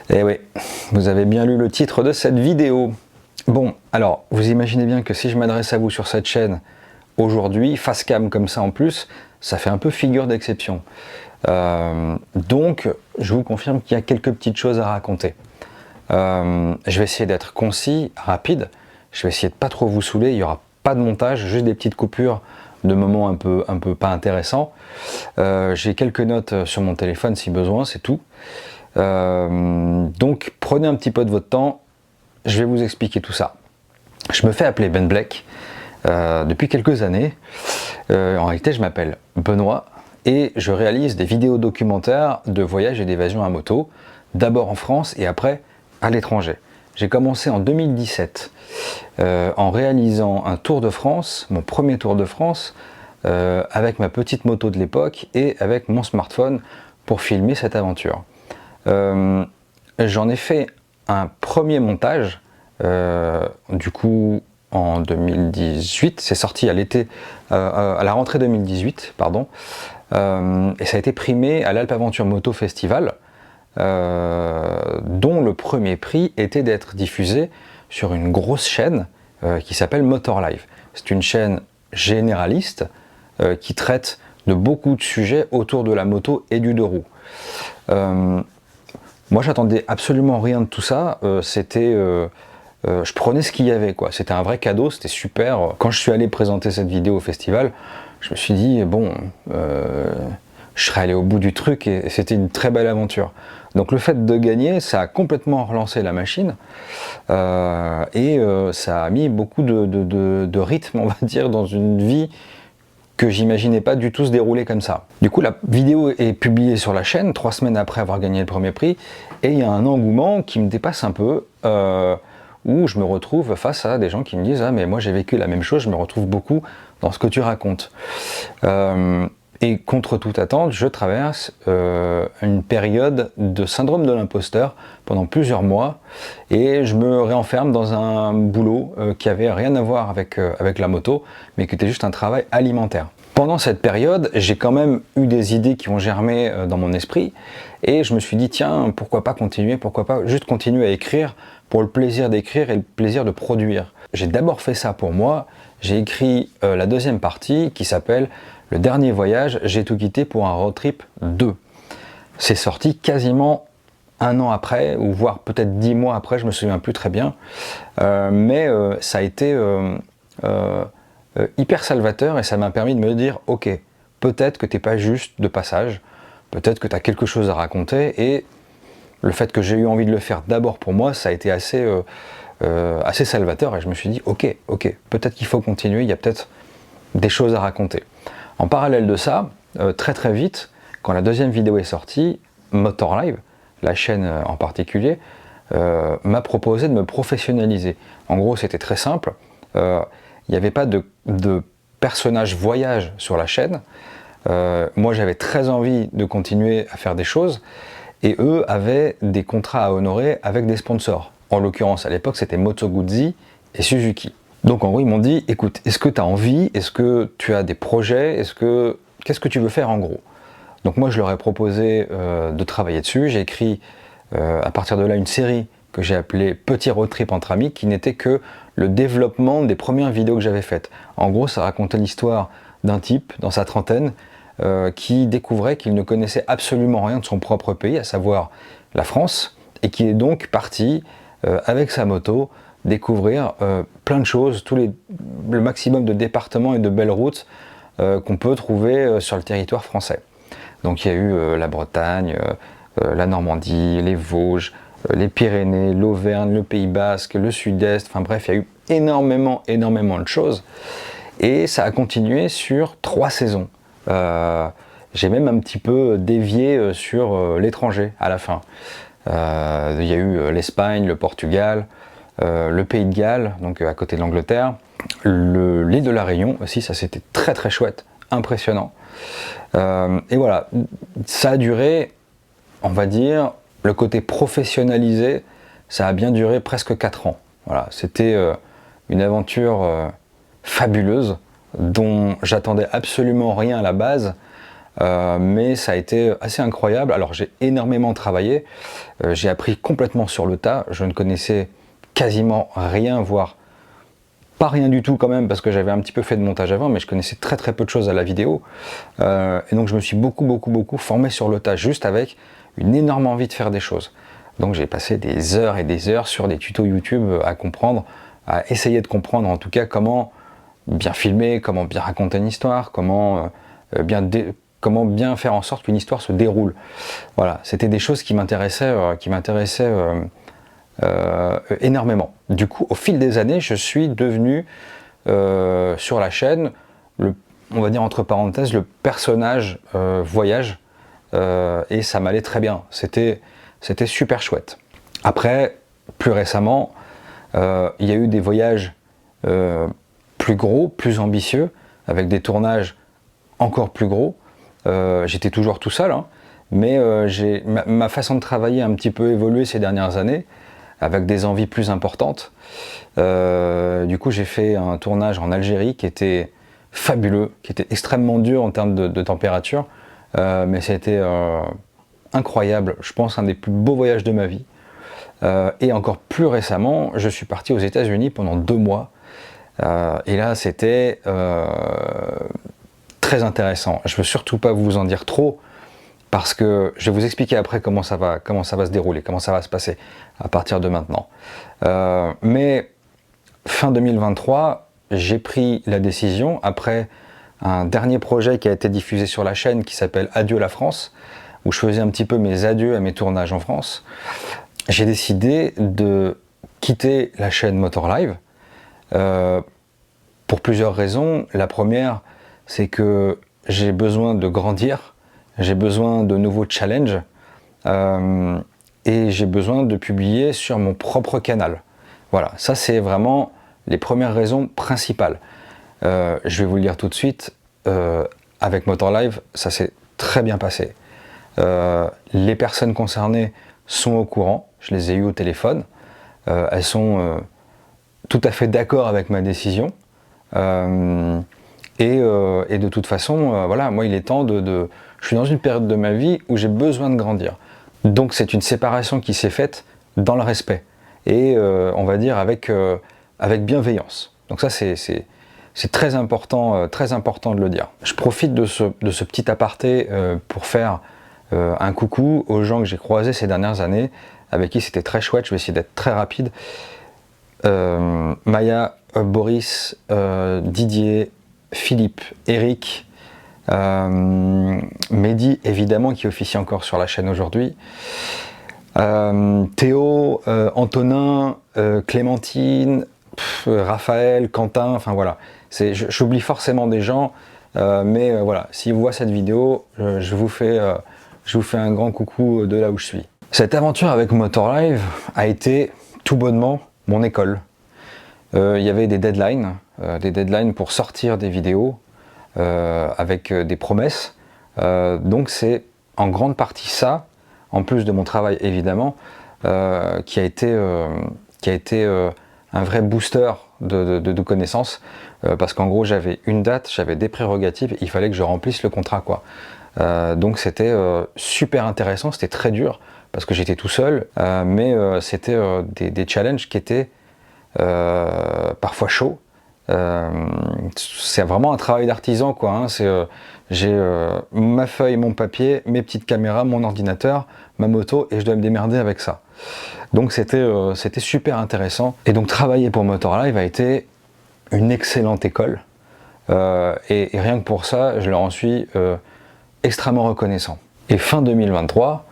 Eh oui, vous avez bien lu le titre de cette vidéo. Bon, alors, vous imaginez bien que si je m'adresse à vous sur cette chaîne aujourd'hui, face cam comme ça en plus, ça fait un peu figure d'exception. Donc, je vous confirme qu'il y a quelques petites choses à raconter. Je vais essayer d'être concis, rapide. Je vais essayer de pas trop vous saouler. Il n'y aura pas de montage, juste des petites coupures de moments un peu pas intéressants. J'ai quelques notes sur mon téléphone si besoin, c'est tout. Donc prenez un petit peu de votre temps, je vais vous expliquer tout ça. Je me fais appeler Ben Black depuis quelques années. En réalité, je m'appelle Benoît et je réalise des vidéos documentaires de voyage et d'évasion à moto, d'abord en France et après à l'étranger. J'ai commencé en 2017 en réalisant un Tour de France, mon premier Tour de France, avec ma petite moto de l'époque et avec mon smartphone pour filmer cette aventure. J'en ai fait un premier montage, du coup en 2018, c'est sorti à l'été, à la rentrée 2018, pardon, et ça a été primé à l'Alpe Aventure Moto Festival, dont le premier prix était d'être diffusé sur une grosse chaîne qui s'appelle Motor Live. C'est une chaîne généraliste qui traite de beaucoup de sujets autour de la moto et du deux roues. Moi, j'attendais absolument rien de tout ça. Je prenais ce qu'il y avait, quoi. C'était un vrai cadeau, c'était super. Quand je suis allé présenter cette vidéo au festival, je me suis dit bon, je serais allé au bout du truc et c'était une très belle aventure. Donc le fait de gagner, ça a complètement relancé la machine et ça a mis beaucoup de rythme, on va dire, dans une vie que j'imaginais pas du tout se dérouler comme ça. Du coup, la vidéo est publiée sur la chaîne 3 semaines après avoir gagné le premier prix, et il y a un engouement qui me dépasse un peu, où je me retrouve face à des gens qui me disent « Ah mais moi j'ai vécu la même chose, je me retrouve beaucoup dans ce que tu racontes ». Et contre toute attente, je traverse une période de syndrome de l'imposteur pendant plusieurs mois, et je me réenferme dans un boulot qui avait rien à voir avec la moto, mais qui était juste un travail alimentaire. Pendant cette période, j'ai quand même eu des idées qui ont germé dans mon esprit, et je me suis dit tiens, pourquoi pas continuer, pourquoi pas juste continuer à écrire pour le plaisir d'écrire et le plaisir de produire. J'ai d'abord fait ça pour moi, j'ai écrit la deuxième partie qui s'appelle Le dernier voyage, j'ai tout quitté pour un road trip 2. C'est sorti quasiment un an après, ou voire peut-être 10 mois après, je me souviens plus très bien. Mais ça a été hyper salvateur et ça m'a permis de me dire ok, peut-être que t'es pas juste de passage, peut-être que tu as quelque chose à raconter, et le fait que j'ai eu envie de le faire d'abord pour moi, ça a été assez salvateur, et je me suis dit ok, peut-être qu'il faut continuer, il y a peut-être des choses à raconter. En parallèle de ça, très vite, quand la deuxième vidéo est sortie, Motor Live, la chaîne en particulier, m'a proposé de me professionnaliser. En gros, c'était très simple. Il n'y avait pas de personnage voyage sur la chaîne. Moi, j'avais très envie de continuer à faire des choses, et eux avaient des contrats à honorer avec des sponsors. En l'occurrence, à l'époque, c'était Moto Guzzi et Suzuki. Donc en gros, ils m'ont dit, écoute, est-ce que tu as envie, est-ce que tu as des projets, qu'est-ce que tu veux faire en gros? Donc moi, je leur ai proposé de travailler dessus. J'ai écrit à partir de là une série que j'ai appelée Petit road trip entre amis, qui n'était que le développement des premières vidéos que j'avais faites. En gros, ça racontait l'histoire d'un type dans sa trentaine qui découvrait qu'il ne connaissait absolument rien de son propre pays, à savoir la France, et qui est donc parti avec sa moto découvrir plein de choses, le maximum de départements et de belles routes qu'on peut trouver sur le territoire français. Donc il y a eu la Bretagne, la Normandie, les Vosges, les Pyrénées, l'Auvergne, le Pays Basque, le Sud-Est, enfin bref, il y a eu énormément de choses. Et ça a continué sur 3 saisons. J'ai même un petit peu dévié sur l'étranger à la fin. Il y a eu l'Espagne, le Portugal, le Pays de Galles, donc à côté de l'Angleterre, l'île de la Réunion aussi, ça c'était très chouette, impressionnant. Et voilà, ça a duré, on va dire, le côté professionnalisé, ça a bien duré presque 4 ans. Voilà, c'était une aventure fabuleuse, dont j'attendais absolument rien à la base, mais ça a été assez incroyable. Alors j'ai énormément travaillé, j'ai appris complètement sur le tas, je ne connaissais quasiment rien, voire pas rien du tout quand même, parce que j'avais un petit peu fait de montage avant, mais je connaissais très très peu de choses à la vidéo, et donc je me suis beaucoup formé sur le tas, juste avec une énorme envie de faire des choses. Donc j'ai passé des heures et des heures sur des tutos YouTube à comprendre, à essayer de comprendre en tout cas comment bien filmer, comment bien raconter une histoire, comment bien faire en sorte qu'une histoire se déroule. Voilà, c'était des choses qui m'intéressaient énormément. Du coup, au fil des années, je suis devenu sur la chaîne, on va dire entre parenthèses, le personnage voyage, et ça m'allait très bien. C'était super chouette. Après, plus récemment, il y a eu des voyages plus gros, plus ambitieux, avec des tournages encore plus gros. J'étais toujours tout seul, hein, mais ma façon de travailler a un petit peu évolué ces dernières années, avec des envies plus importantes. Du coup, j'ai fait un tournage en Algérie qui était fabuleux, qui était extrêmement dur en termes de température, mais c'était incroyable, je pense un des plus beaux voyages de ma vie. Et encore plus récemment, je suis parti aux États-Unis pendant 2 mois, et là c'était très intéressant. Je ne veux surtout pas vous en dire trop, parce que je vais vous expliquer après comment ça va se dérouler, comment ça va se passer à partir de maintenant. Mais fin 2023, j'ai pris la décision, après un dernier projet qui a été diffusé sur la chaîne qui s'appelle Adieu la France, où je faisais un petit peu mes adieux à mes tournages en France. J'ai décidé de quitter la chaîne Motorlive pour plusieurs raisons. La première, c'est que j'ai besoin de grandir, j'ai besoin de nouveaux challenges, et j'ai besoin de publier sur mon propre canal. Voilà, ça c'est vraiment les premières raisons principales. Je vais vous le dire tout de suite, avec Motorlive, ça s'est très bien passé. Les personnes concernées sont au courant, je les ai eues au téléphone, elles sont tout à fait d'accord avec ma décision, et de toute façon, voilà, moi il est temps je suis dans une période de ma vie où j'ai besoin de grandir. Donc c'est une séparation qui s'est faite dans le respect, et on va dire avec bienveillance. Donc ça c'est très important de le dire. Je profite de ce petit aparté pour faire un coucou aux gens que j'ai croisés ces dernières années, avec qui c'était très chouette. Je vais essayer d'être très rapide. Maya, Boris, Didier, Philippe, Eric, Mehdi évidemment qui officie encore sur la chaîne aujourd'hui, Théo, Antonin, Clémentine, Raphaël, Quentin, enfin voilà, j'oublie forcément des gens, mais voilà, s'ils voient cette vidéo, je vous fais un grand coucou de là où je suis. Cette aventure avec Motorlive a été tout bonnement mon école. Il y avait des deadlines pour sortir des vidéos avec des promesses. Donc c'est en grande partie ça, en plus de mon travail évidemment, qui a été un vrai booster de connaissances, parce qu'en gros j'avais une date, j'avais des prérogatives, il fallait que je remplisse le contrat, quoi. Donc c'était super intéressant, c'était très dur parce que j'étais tout seul, mais c'était des challenges qui étaient parfois chauds. C'est vraiment un travail d'artisan, quoi, hein. J'ai ma feuille, mon papier, mes petites caméras, mon ordinateur, ma moto, et je dois me démerder avec ça. Donc c'était super intéressant, et donc travailler pour Motorlive a été une excellente école, et rien que pour ça je leur en suis extrêmement reconnaissant. Et fin 2023,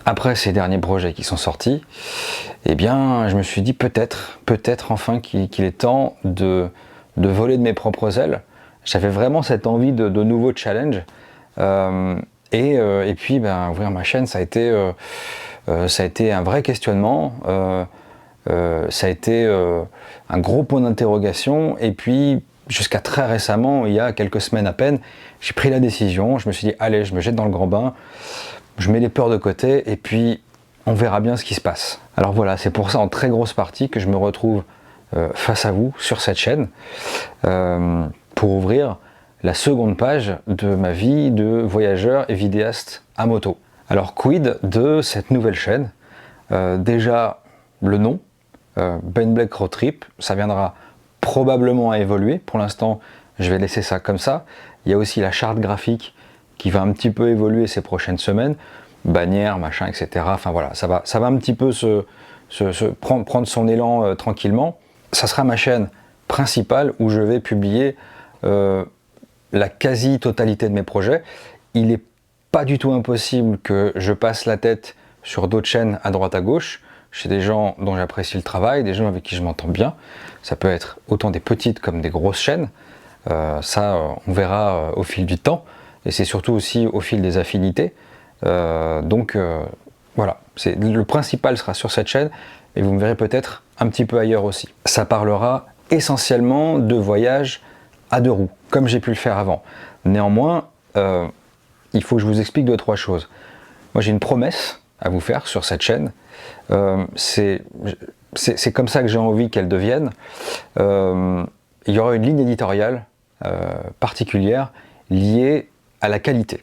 après ces derniers projets qui sont sortis, eh bien je me suis dit peut-être enfin qu'il est temps de voler de mes propres ailes. J'avais vraiment cette envie de nouveaux challenges, et puis ouvrir ma chaîne, ça a été un vrai questionnement, ça a été un gros point d'interrogation, et puis jusqu'à très récemment, il y a quelques semaines à peine, j'ai pris la décision, je me suis dit allez, je me jette dans le grand bain, je mets les peurs de côté, et puis on verra bien ce qui se passe. Alors voilà, c'est pour ça en très grosse partie que je me retrouve face à vous sur cette chaîne, pour ouvrir la seconde page de ma vie de voyageur et vidéaste à moto. Alors quid de cette nouvelle chaîne? Déjà le nom, Ben Black Road Trip, ça viendra probablement à évoluer. Pour l'instant, je vais laisser ça comme ça. Il y a aussi la charte graphique qui va un petit peu évoluer ces prochaines semaines, bannière, machin, etc. Enfin voilà, ça va un petit peu prendre son élan tranquillement. Ça sera ma chaîne principale où je vais publier la quasi-totalité de mes projets. Il n'est pas du tout impossible que je passe la tête sur d'autres chaînes à droite à gauche, chez des gens dont j'apprécie le travail, des gens avec qui je m'entends bien. Ça peut être autant des petites comme des grosses chaînes. On verra au fil du temps. Et c'est surtout aussi au fil des affinités. Voilà, le principal sera sur cette chaîne et vous me verrez peut-être un petit peu ailleurs aussi. Ça parlera essentiellement de voyages à 2 roues, comme j'ai pu le faire avant. Néanmoins, il faut que je vous explique 2-3 choses. Moi j'ai une promesse à vous faire sur cette chaîne. C'est comme ça que j'ai envie qu'elle devienne. Il y aura une ligne éditoriale particulière liée à la qualité.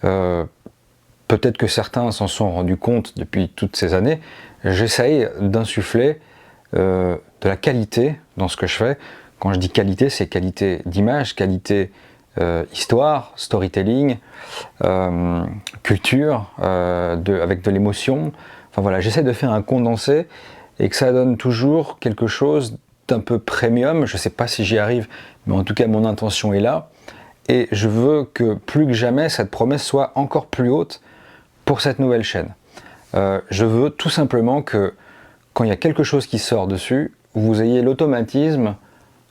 Peut-être que certains s'en sont rendus compte depuis toutes ces années. J'essaye d'insuffler de la qualité dans ce que je fais. Quand je dis qualité, c'est qualité d'image, qualité histoire, storytelling, culture, avec de l'émotion. Enfin voilà, j'essaie de faire un condensé et que ça donne toujours quelque chose d'un peu premium. Je ne sais pas si j'y arrive, mais en tout cas mon intention est là. Et je veux que plus que jamais cette promesse soit encore plus haute pour cette nouvelle chaîne. Je veux tout simplement que quand il y a quelque chose qui sort dessus, vous ayez l'automatisme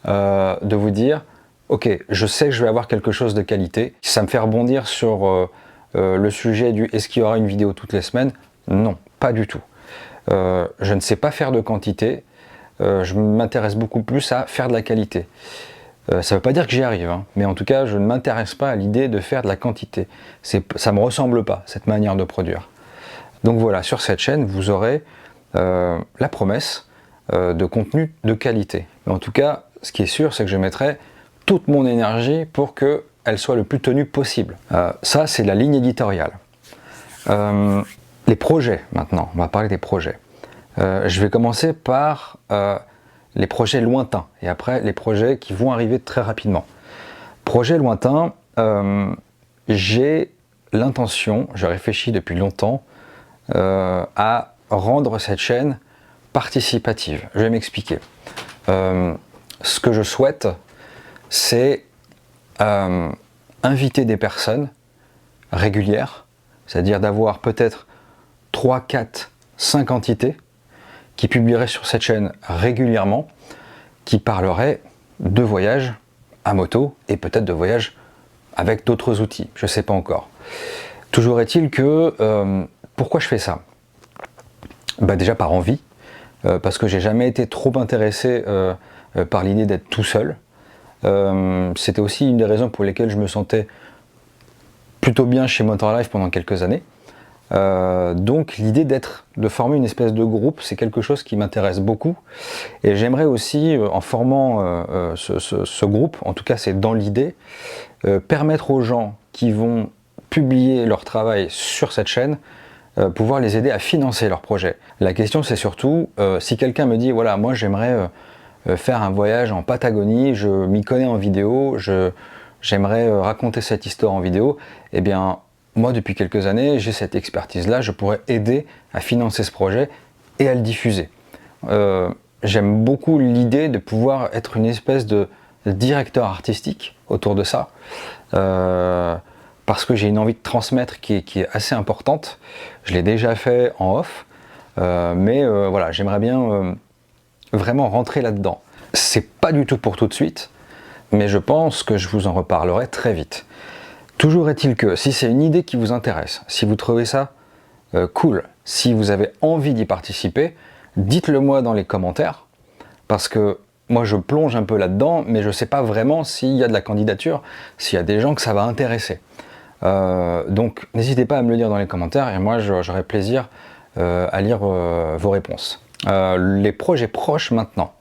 de vous dire ok, je sais que je vais avoir quelque chose de qualité. Ça me fait rebondir sur le sujet du est-ce qu'il y aura une vidéo toutes les semaines? Non, pas du tout. Je ne sais pas faire de quantité, je m'intéresse beaucoup plus à faire de la qualité. Ça ne veut pas dire que j'y arrive, hein, mais en tout cas, je ne m'intéresse pas à l'idée de faire de la quantité. Ça ne me ressemble pas, cette manière de produire. Donc voilà, sur cette chaîne, vous aurez la promesse de contenu de qualité. Mais en tout cas, ce qui est sûr, c'est que je mettrai toute mon énergie pour qu'elle soit le plus tenue possible. Ça, c'est la ligne éditoriale. Les projets, maintenant, on va parler des projets. Je vais commencer par les projets lointains et après les projets qui vont arriver très rapidement. Projet lointain, j'ai l'intention, je réfléchis depuis longtemps à rendre cette chaîne participative. Je vais m'expliquer. Ce que je souhaite, c'est inviter des personnes régulières, c'est-à-dire d'avoir peut-être 3, 4, 5 entités qui publieraient sur cette chaîne régulièrement, qui parleraient de voyages à moto et peut-être de voyages avec d'autres outils, je ne sais pas encore. Toujours est-il que, pourquoi je fais ça? Déjà par envie, parce que j'ai jamais été trop intéressé par l'idée d'être tout seul. C'était aussi une des raisons pour lesquelles je me sentais plutôt bien chez Motorlife pendant quelques années. Donc l'idée de former une espèce de groupe, c'est quelque chose qui m'intéresse beaucoup et j'aimerais aussi, en formant ce groupe, en tout cas c'est dans l'idée, permettre aux gens qui vont publier leur travail sur cette chaîne, pouvoir les aider à financer leur projet. La question c'est surtout, si quelqu'un me dit voilà, moi j'aimerais faire un voyage en Patagonie, je m'y connais en vidéo, j'aimerais raconter cette histoire en vidéo, eh bien moi, depuis quelques années, j'ai cette expertise-là, je pourrais aider à financer ce projet et à le diffuser. J'aime beaucoup l'idée de pouvoir être une espèce de directeur artistique autour de ça, parce que j'ai une envie de transmettre qui est assez importante. Je l'ai déjà fait en off, mais voilà, j'aimerais bien vraiment rentrer là-dedans. C'est pas du tout pour tout de suite, mais je pense que je vous en reparlerai très vite. Toujours est-il que si c'est une idée qui vous intéresse, si vous trouvez ça cool, si vous avez envie d'y participer, dites-le moi dans les commentaires, parce que moi je plonge un peu là-dedans, mais je ne sais pas vraiment s'il y a de la candidature, s'il y a des gens que ça va intéresser. Donc n'hésitez pas à me le dire dans les commentaires, et moi j'aurai plaisir à lire vos réponses. Les projets proches maintenant.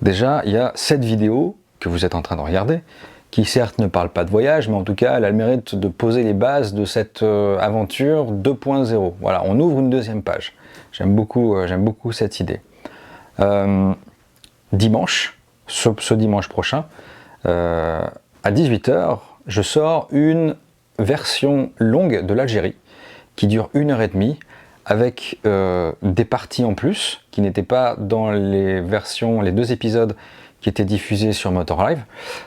Déjà, il y a cette vidéo que vous êtes en train de regarder, qui certes ne parle pas de voyage, mais en tout cas elle a le mérite de poser les bases de cette aventure 2.0. Voilà, on ouvre une deuxième page. J'aime beaucoup cette idée. Dimanche, ce dimanche prochain, à 18 h, je sors une version longue de l'Algérie qui dure 1h30 avec des parties en plus qui n'étaient pas dans les 2 épisodes qui étaient diffusés sur Motor Live.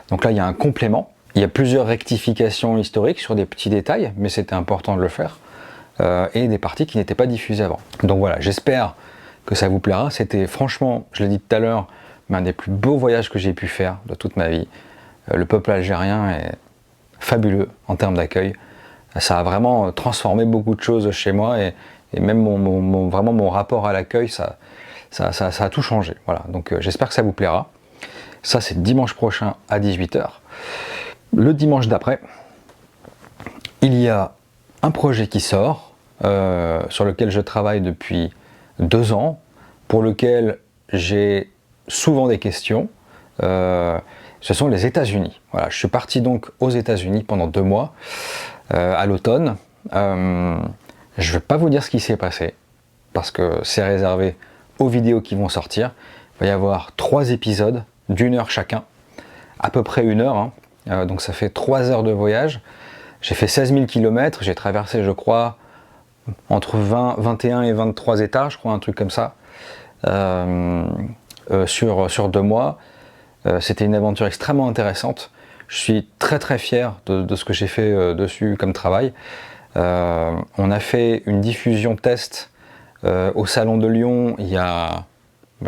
Donc là, il y a un complément. Il y a plusieurs rectifications historiques sur des petits détails, mais c'était important de le faire. Et des parties qui n'étaient pas diffusées avant. Donc voilà, j'espère que ça vous plaira. C'était franchement, je l'ai dit tout à l'heure, mais un des plus beaux voyages que j'ai pu faire de toute ma vie. Le peuple algérien est fabuleux en termes d'accueil. Ça a vraiment transformé beaucoup de choses chez moi et même vraiment mon rapport à l'accueil, ça a tout changé. Voilà, donc j'espère que ça vous plaira. Ça, c'est dimanche prochain à 18 h. Le dimanche d'après, il y a un projet qui sort, sur lequel je travaille depuis 2 ans, pour lequel j'ai souvent des questions. Ce sont les États-Unis. Voilà, je suis parti donc aux États-Unis pendant 2 mois, à l'automne. Je ne vais pas vous dire ce qui s'est passé, parce que c'est réservé aux vidéos qui vont sortir. Il va y avoir 3 épisodes d'1 heure chacun, à peu près 1 heure, hein. Donc ça fait 3 heures de voyage. J'ai fait 16 000 km, j'ai traversé, je crois, entre 21 et 23 États, je crois, un truc comme ça, sur 2 mois. C'était une aventure extrêmement intéressante. Je suis très très fier de ce que j'ai fait dessus comme travail. On a fait une diffusion test au Salon de Lyon il y a,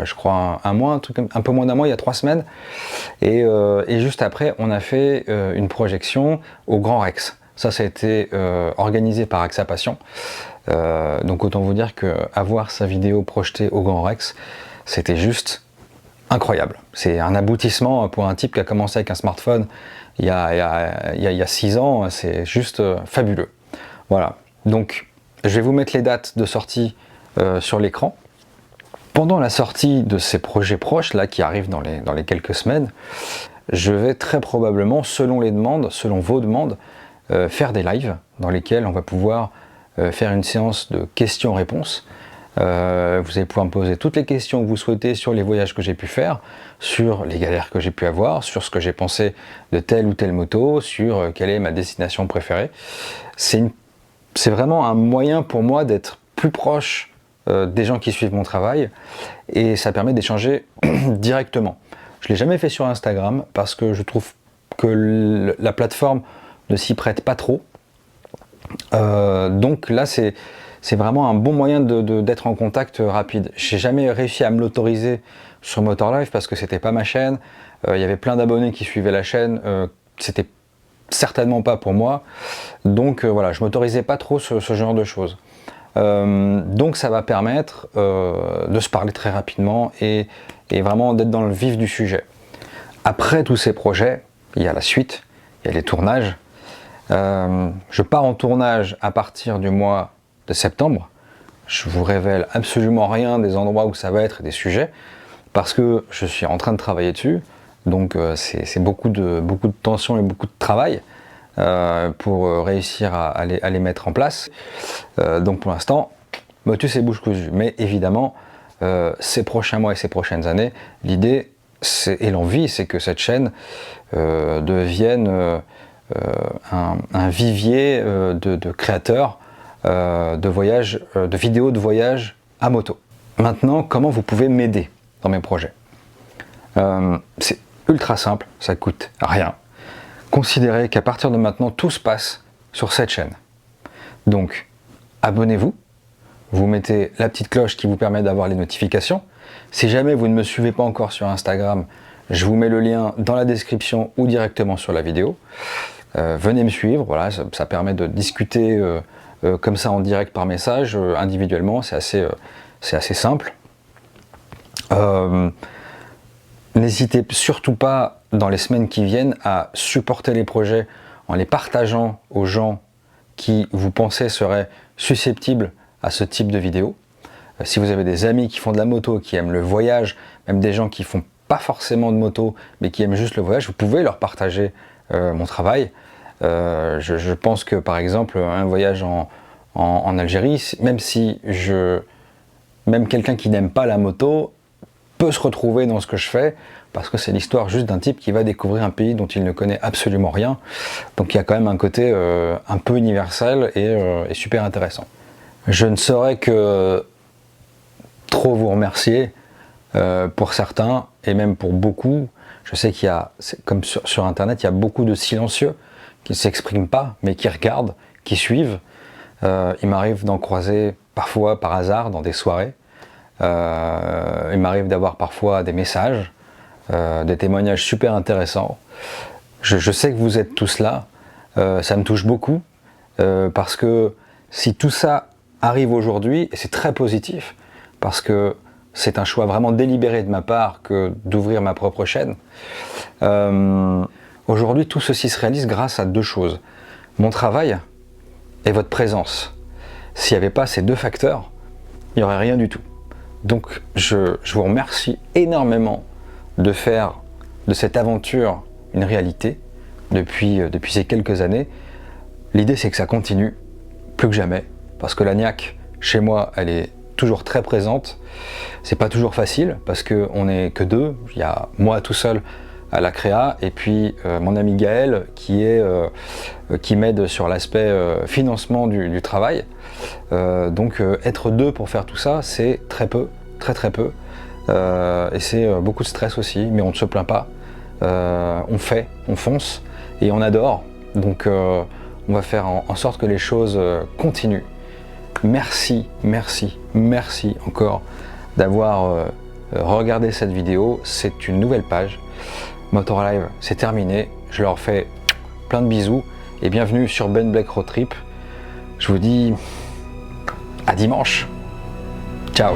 je crois, un mois, un peu moins d'un mois, il y a 3 semaines. Et juste après, on a fait une projection au Grand Rex. Ça a été organisé par AXA Passion. Donc autant vous dire qu'avoir sa vidéo projetée au Grand Rex, c'était juste incroyable. C'est un aboutissement pour un type qui a commencé avec un smartphone il y a 6 ans. C'est juste fabuleux. Voilà. Donc je vais vous mettre les dates de sortie sur l'écran. Pendant la sortie de ces projets proches là qui arrivent dans les quelques semaines, je vais très probablement, selon les demandes, selon vos demandes, faire des lives dans lesquels on va pouvoir faire une séance de questions-réponses. Vous allez pouvoir me poser toutes les questions que vous souhaitez sur les voyages que j'ai pu faire, sur les galères que j'ai pu avoir, sur ce que j'ai pensé de telle ou telle moto, sur quelle est ma destination préférée. C'est vraiment un moyen pour moi d'être plus proche des gens qui suivent mon travail, et ça permet d'échanger directement. Je ne l'ai jamais fait sur Instagram parce que je trouve que la plateforme ne s'y prête pas trop. Donc là, c'est vraiment un bon moyen d'être en contact rapide. J'ai jamais réussi à me l'autoriser sur Motor Live parce que c'était pas ma chaîne. Il y avait plein d'abonnés qui suivaient la chaîne. C'était certainement pas pour moi. Donc voilà, je m'autorisais pas trop ce genre de choses. Donc ça va permettre de se parler très rapidement et vraiment d'être dans le vif du sujet. Après tous ces projets, il y a la suite, il y a les tournages. Je pars en tournage à partir du mois de septembre. Je vous révèle absolument rien des endroits où ça va être et des sujets parce que je suis en train de travailler dessus. Donc c'est beaucoup de tension et beaucoup de travail pour réussir à les mettre en place. Donc pour l'instant, motus et bouche cousue. Mais évidemment, ces prochains mois et ces prochaines années, l'idée et l'envie, c'est que cette chaîne devienne un vivier de créateurs de voyages, de vidéos de voyage à moto. Maintenant, comment vous pouvez m'aider dans mes projets? C'est ultra simple, ça coûte rien. Considérez qu'à partir de maintenant, tout se passe sur cette chaîne. Donc, abonnez-vous, vous mettez la petite cloche qui vous permet d'avoir les notifications. Si jamais vous ne me suivez pas encore sur Instagram, je vous mets le lien dans la description ou directement sur la vidéo. Venez me suivre, voilà, ça permet de discuter comme ça en direct par message, individuellement, c'est assez simple. N'hésitez surtout pas dans les semaines qui viennent à supporter les projets en les partageant aux gens qui vous pensez seraient susceptibles à ce type de vidéo. Si vous avez des amis qui font de la moto, qui aiment le voyage, même des gens qui font pas forcément de moto, mais qui aiment juste le voyage, vous pouvez leur partager mon travail. Je pense que par exemple un voyage en Algérie, même quelqu'un qui n'aime pas la moto peut se retrouver dans ce que je fais, parce que c'est l'histoire juste d'un type qui va découvrir un pays dont il ne connaît absolument rien. Donc il y a quand même un côté un peu universel et super intéressant. Je ne saurais que trop vous remercier pour certains, et même pour beaucoup. Je sais qu'il y a, comme sur Internet, il y a beaucoup de silencieux qui ne s'expriment pas, mais qui regardent, qui suivent. Il m'arrive d'en croiser parfois par hasard dans des soirées. Il m'arrive d'avoir parfois des messages, des témoignages super intéressants. Je sais que vous êtes tous là, ça me touche beaucoup, parce que si tout ça arrive aujourd'hui, et c'est très positif, parce que c'est un choix vraiment délibéré de ma part que d'ouvrir ma propre chaîne. Aujourd'hui, tout ceci se réalise grâce à deux choses. Mon travail et votre présence. S'il n'y avait pas ces deux facteurs, il n'y aurait rien du tout. Donc je vous remercie énormément de faire de cette aventure une réalité depuis ces quelques années. L'idée c'est que ça continue plus que jamais, parce que la niaque, chez moi, elle est toujours très présente. C'est pas toujours facile, parce qu'on n'est que deux. Il y a moi tout seul à la créa, et puis mon ami Gaël qui m'aide sur l'aspect financement du travail. Donc être deux pour faire tout ça, c'est très peu, très peu. Et c'est beaucoup de stress aussi, mais on ne se plaint pas. On fait, on fonce, et on adore. Donc on va faire en sorte que les choses continuent. Merci encore d'avoir regardé cette vidéo. C'est une nouvelle page. Motorlive, c'est terminé. Je leur fais plein de bisous et bienvenue sur Ben Black Road Trip. Je vous dis à dimanche. Ciao.